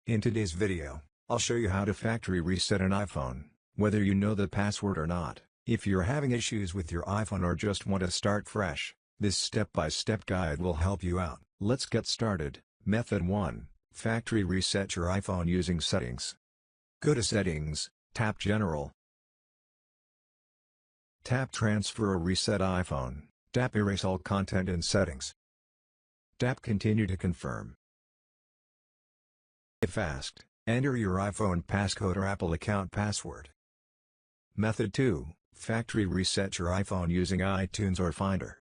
In today's video, I'll show you how to factory reset an iPhone, whether you know the password or not. If you're having issues with your iPhone or just want to start fresh, this step-by-step guide will help you out. Let's get started. Method 1. Factory reset your iPhone using Settings. Go to Settings, tap General. Tap Transfer or Reset iPhone, tap Erase all content in Settings. Tap Continue to confirm. If asked, enter your iPhone passcode or Apple account password. Method 2. Factory reset your iPhone using iTunes or Finder.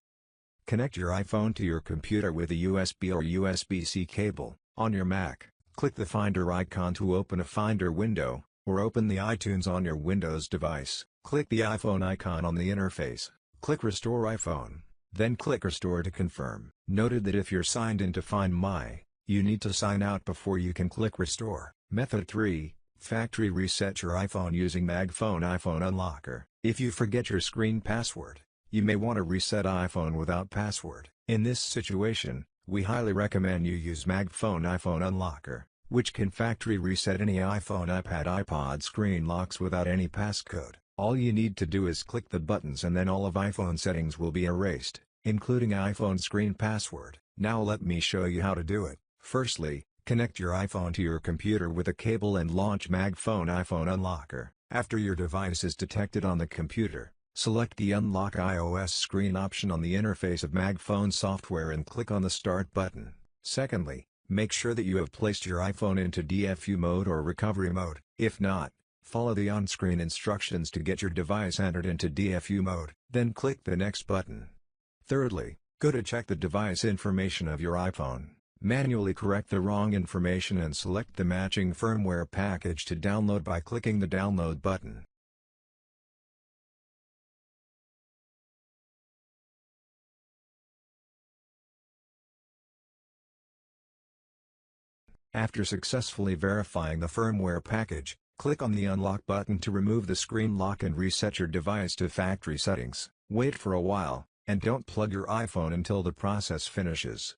Connect your iPhone to your computer with a USB or USB-C cable. On your Mac, click the Finder icon to open a Finder window, or open the iTunes on your Windows device. Click the iPhone icon on the interface, click Restore iPhone, then click Restore to confirm. Noted that if you're signed into Find My, you need to sign out before you can click Restore. Method 3. Factory reset your iPhone using MagFone iPhone Unlocker. If you forget your screen password, you may want to reset iPhone without password. In this situation, we highly recommend you use MagFone iPhone Unlocker, which can factory reset any iPhone, iPad, iPod screen locks without any passcode. All you need to do is click the buttons and then all of iPhone settings will be erased, including iPhone screen password. Now let me show you how to do it. Firstly, connect your iPhone to your computer with a cable and launch MagFone iPhone Unlocker. After your device is detected on the computer, select the Unlock iOS screen option on the interface of MagFone software and click on the Start button. Secondly, make sure that you have placed your iPhone into DFU mode or recovery mode. If not, follow the on-screen instructions to get your device entered into DFU mode, then click the Next button. Thirdly, go to check the device information of your iPhone. Manually correct the wrong information and select the matching firmware package to download by clicking the Download button. After successfully verifying the firmware package, click on the Unlock button to remove the screen lock and reset your device to factory settings. Wait for a while, and don't plug your iPhone until the process finishes.